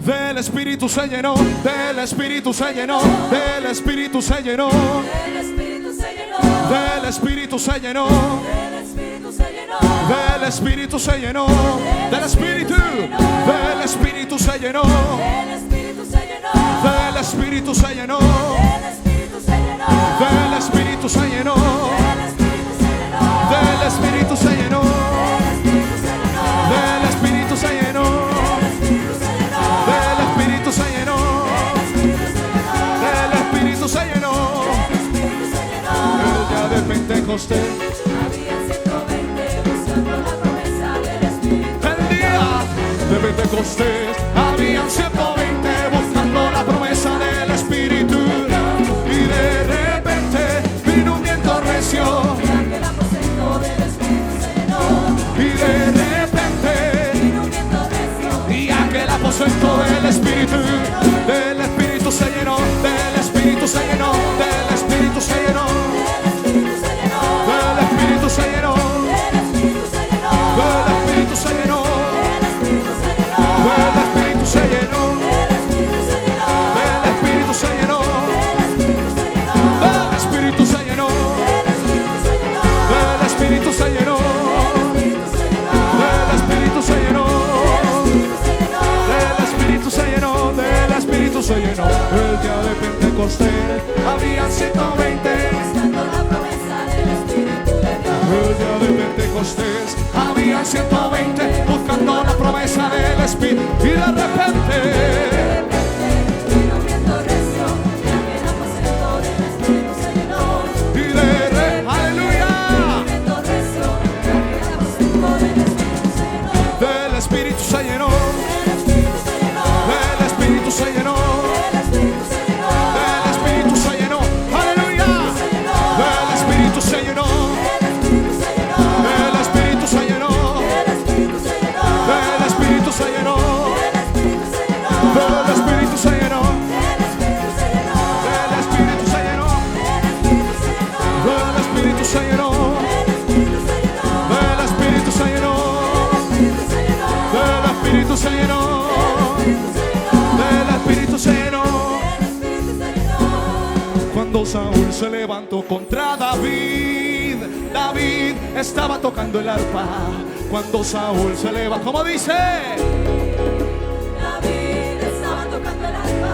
Del Espíritu se llenó, del Espíritu se llenó, del Espíritu se llenó, del Espíritu se llenó, del Espíritu se llenó, del Espíritu se llenó, del Espíritu se llenó, del Espíritu, del Espíritu se llenó, del Espíritu se llenó, del Espíritu se llenó, del Espíritu se llenó, del Espíritu se llenó, del Espíritu se llenó, del Espíritu se llenó, del Espíritu se llenó, del Espíritu se llenó, del Espíritu se llenó. El día de Pentecostés, había 120 buscando la promesa del Espíritu. el día de Pentecostés, habían 120 buscando la promesa del Espíritu. Y de repente vino un viento recio. El aposento del Espíritu se llenó. Y de repente, Vino un viento recio. y aquel aposento del Espíritu se llenó, del Espíritu se llenó, del Espíritu se llenó, El Espíritu se llenó. del Espíritu se llenó, El Espíritu se llenó. del Espíritu se llenó, El Espíritu se llenó. del Espíritu se llenó, El Espíritu se llenó. del Espíritu se llenó, El Espíritu se llenó. del Espíritu se llenó, del Espíritu se llenó, del Espíritu se llenó. El día de Pentecostés, habían 120. Buscando la promesa del Espíritu de Dios. El día de Pentecostés, habían 120 buscando la promesa del Espíritu. Y de repente, Vino un viento recio. Y aquel aposento del Espíritu se llenó. aleluya, Viento recio. Y aquel aposento del Espíritu se llenó. del Espíritu se llenó, El Espíritu se llenó. del Espíritu se llenó, El Espíritu se llenó. del Espíritu se llenó, aleluya, del Espíritu se llenó, El Espíritu se llenó. del Espíritu se llenó, El Espíritu se llenó. del Espíritu se llenó, El Espíritu se llenó. del Espíritu se llenó, El Espíritu se llenó. del Espíritu se llenó, del Espíritu se llenó, del Espíritu se llenó. Cuando Saúl se levantó contra David, David estaba tocando el arpa. Cuando Saúl se levantó, ¿cómo dice? David estaba tocando el arpa.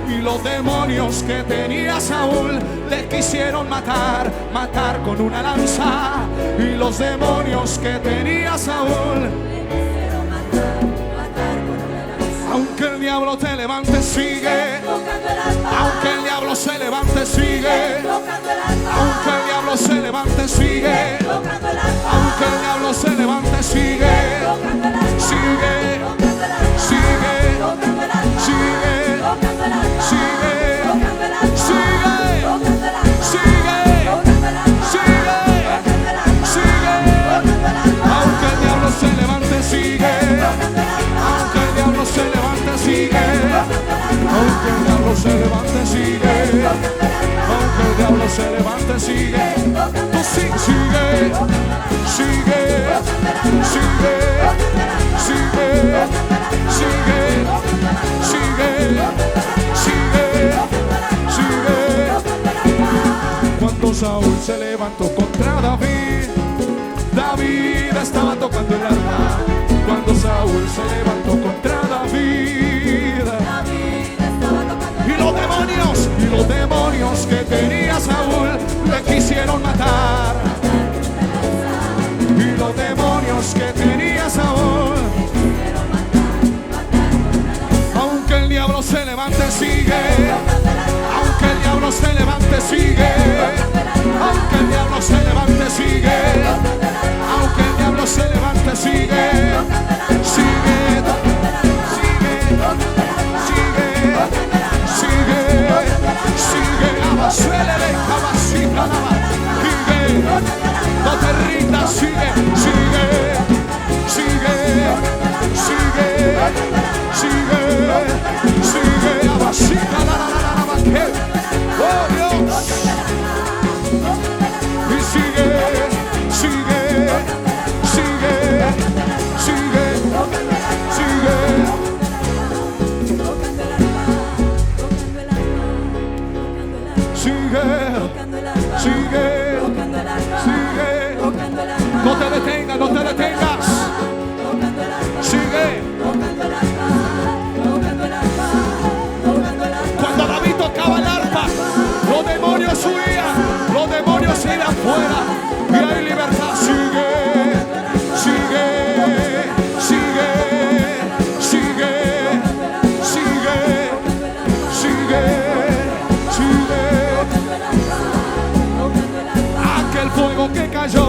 Y los demonios que tenía Saúl le quisieron matar, matar con una lanza. Y los demonios que tenía Saúl, Quisieron matar con una lanza. aunque el diablo te levante, sigue. Tocando el arpa. Aunque el diablo se levante, sigue. Tocando el arpa. Aunque el diablo se levante, sigue. Tocando el arpa. Aunque el diablo se levante, sigue. Tocando el arpa. Sigue, Tocando el arpa. sigue, Tocando el arpa. sigue, Tocando el arpa. sigue, Tocando el arpa. sigue, Tocando el arpa. sigue, Tocando el arpa. sigue, Tocando el arpa. sigue. Tocando el arpa. Aunque el diablo se levante, sigue. Tocando el arpa. Aunque el diablo se levante, sigue. Tocando el arpa. Aunque el diablo se levante, sigue. Aunque el diablo se levante, sigue. Tú sí, sigue, sigue, sigue, sigue, sigue, sigue, sigue, sigue. Cuando Saúl se levantó contra David, David estaba tocando el arpa. Cuando Saúl se levantó contra David, David estaba tocando y los demonios que tenía Saúl le quisieron matar. Y los demonios que tenía Saúl, aunque el diablo se levante, sigue. Aunque el diablo se levante, sigue. Aunque el diablo se levante, sigue. Aunque el diablo se levante, sigue. Sigue, sigue, sigue, sigue, abacélele, abacita, sigue, no te rindas, sigue, sigue, sigue, sigue, sigue, sigue, abacita, oh Dios, y sigue, sigue, sigue, sigue. detengas, no te detengas. tocando el arpa, Sigue. tocando el arpa, tocando el arpa, tocando el arpa. Cuando David tocaba el arpa, los demonios huían, los demonios se iban afuera. Y hay libertad. Sigue, sigue, sigue, sigue, sigue, sigue, sigue. Aquel fuego que cayó,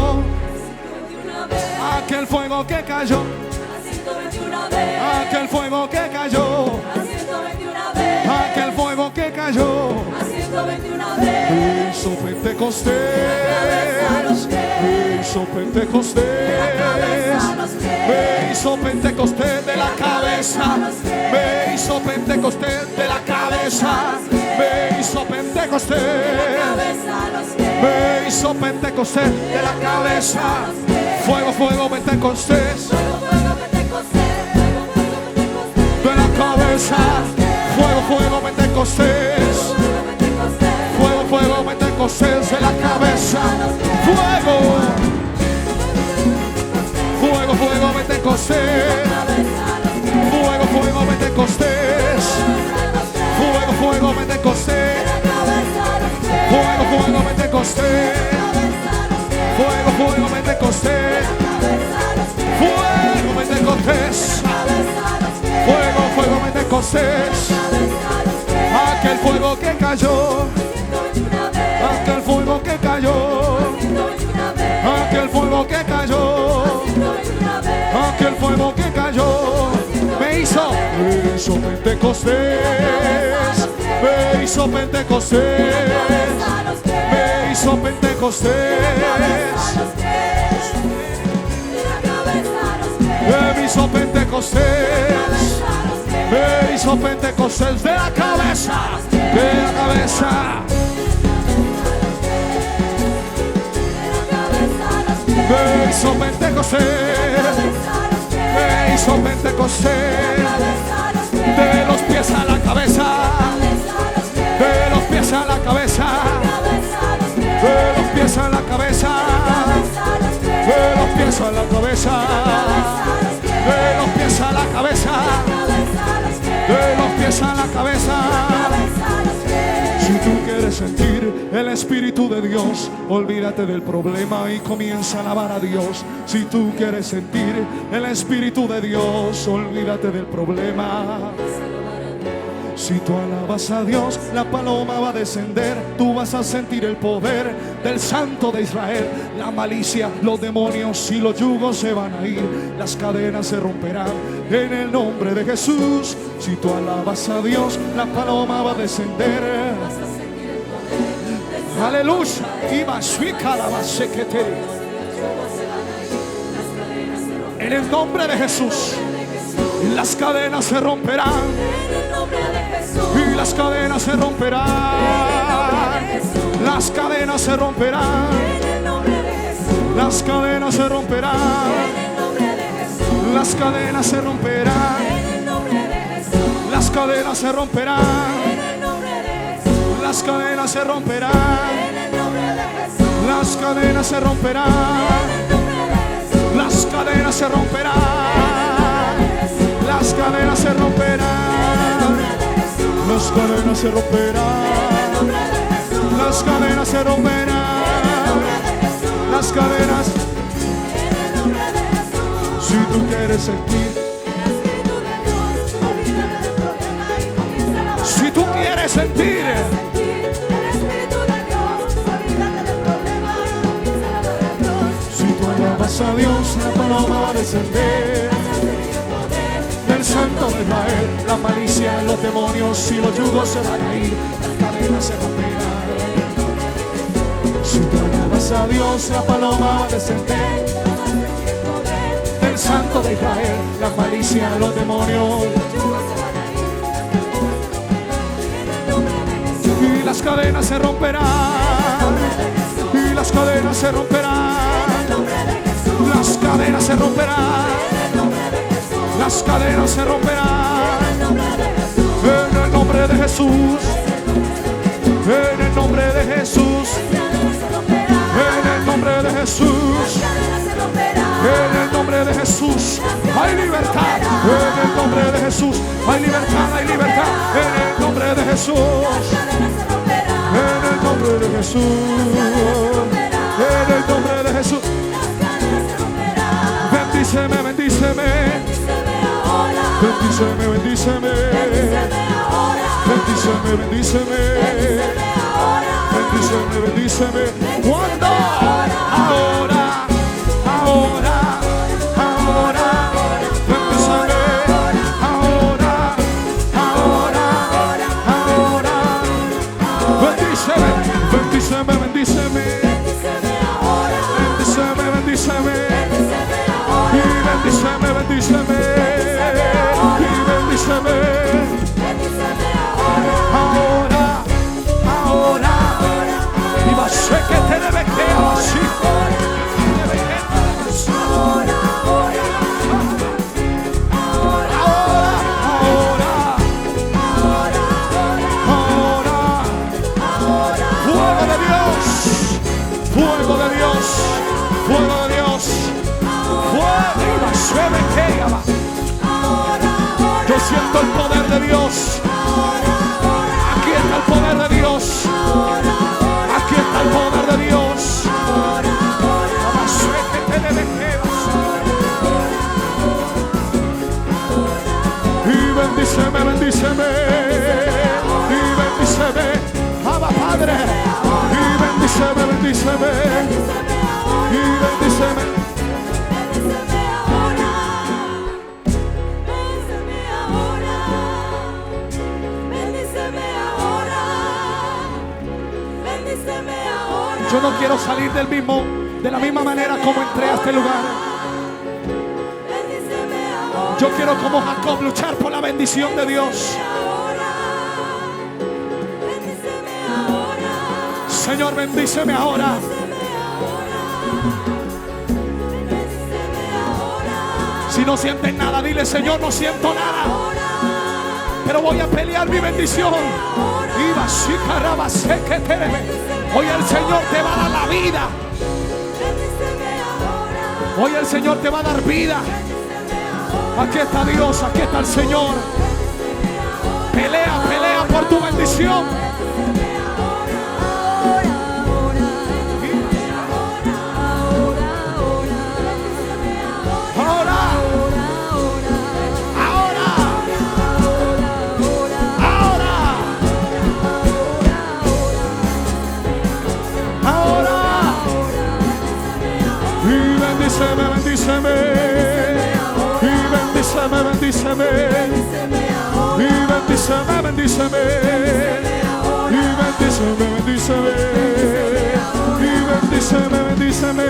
aquel fuego que cayó, aquel fuego que cayó, aquel fuego que cayó. Hizo Pentecostés, hizo Pentecostés, me hizo Pentecostés de la cabeza, me hizo Pentecostés de la cabeza, me hizo Pentecostés, me hizo Pentecostés de la cabeza. Fuego, fuego, Pentecostés de la cabeza. Fuego, fuego, Pentecostés. Fuego, fuego, Pentecostés de la cabeza. Fuego. Fuego, fuego, Pentecostés. Fuego, fuego, Pentecostés. Fuego, fuego, Pentecostés. Fuego, fuego, Pentecostés. Fuego, fuego, Pentecostés. Fuego, Pentecostés. Fuego, fuego, Pentecostés. Aquel fuego que cayó. Aquel fuego que cayó. Aquel fuego que cayó. Aquel fuego que cayó. Me hizo Pentecostés. Me hizo Pentecostés. Me hizo Pentecostés. Me hizo Pentecostés. Me hizo Pentecostés de la cabeza. De la cabeza. Me hizo Pentecostés. Me hizo Pentecostés. De los pies a la cabeza. De los pies a la cabeza. De los pies a la cabeza. De los pies a la cabeza. De los pies a la cabeza. De los pies a la cabeza. Si tú quieres sentir el Espíritu de Dios, olvídate del problema y comienza a alabar a Dios. Si tú quieres sentir el Espíritu de Dios, olvídate del problema. Si tú alabas a Dios, la paloma va a descender. Tú vas a sentir el poder del Santo de Israel. La malicia, los demonios y los yugos se van a ir. Las cadenas se romperán en el nombre de Jesús. Si tú alabas a Dios, la paloma va a descender. Aleluya. En el nombre de Jesús, las cadenas se romperán. Y las cadenas se romperán. Las cadenas se romperán. Las cadenas se romperán. Las cadenas se romperán. Las cadenas se romperán. Las cadenas se romperán. Las cadenas se romperán. Las cadenas se romperán. Las cadenas se romperán. Las cadenas se romperán. Las cadenas se romperán. Las cadenas. Si tú quieres sentir, si tú quieres sentir, si tú alabas a Dios, la paloma va a descender. Del Santo de Israel, la malicia, los demonios y los yugos se van a ir. Las cadenas se romperán. Si tú alabas a Dios, la paloma va a descender. Del Santo de Israel, la malicia, los demonios y las cadenas se romperán. Y las cadenas se romperán. Las cadenas se romperán. Las cadenas se romperán. En el nombre de Jesús. En el nombre de Jesús. En el nombre de Jesús. hay libertad. En el nombre de Jesús hay libertad, hay libertad. En el nombre de Jesús. En el nombre de Jesús. En el nombre de Jesús. Bendíceme, bendíceme. Bendíceme, bendíceme. Bendíceme, bendíceme. Bendíceme, bendíceme. ¿Cuándo? Ahora, ahora, ahora. Bendíceme. Ahora, ahora, ahora. Bendíceme, bendíceme, bendíceme. Bendíceme, bendíceme. Y bendíceme, bendíceme. Y bendíceme. Ahora, ahora. Y va a ser que te debe quedar así. Debe quedar así. Ahora, ahora. Fuego de Dios. Fuego de Dios. Fuego de Dios. Yo siento el poder de Dios. Aquí está el poder de Dios. Aquí está el poder de Dios. Y bendíceme, bendíceme. Y bendíceme. Abba Padre. Y bendíceme, bendíceme. Y bendíceme. Yo no quiero salir de la misma manera como entré a este lugar. Yo quiero como Jacob luchar por la bendición de Dios. Señor, bendíceme ahora. Si no sientes nada, dile: Señor, no siento nada, pero voy a pelear mi bendición. Hoy el Señor te va a dar la vida. Hoy el Señor te va a dar vida. Aquí está Dios, aquí está el Señor. Pelea, pelea por tu bendición. Bendíceme, y bendíceme, bendíceme, y bendíceme, bendíceme, y bendíceme, bendíceme, y bendíceme, bendíceme.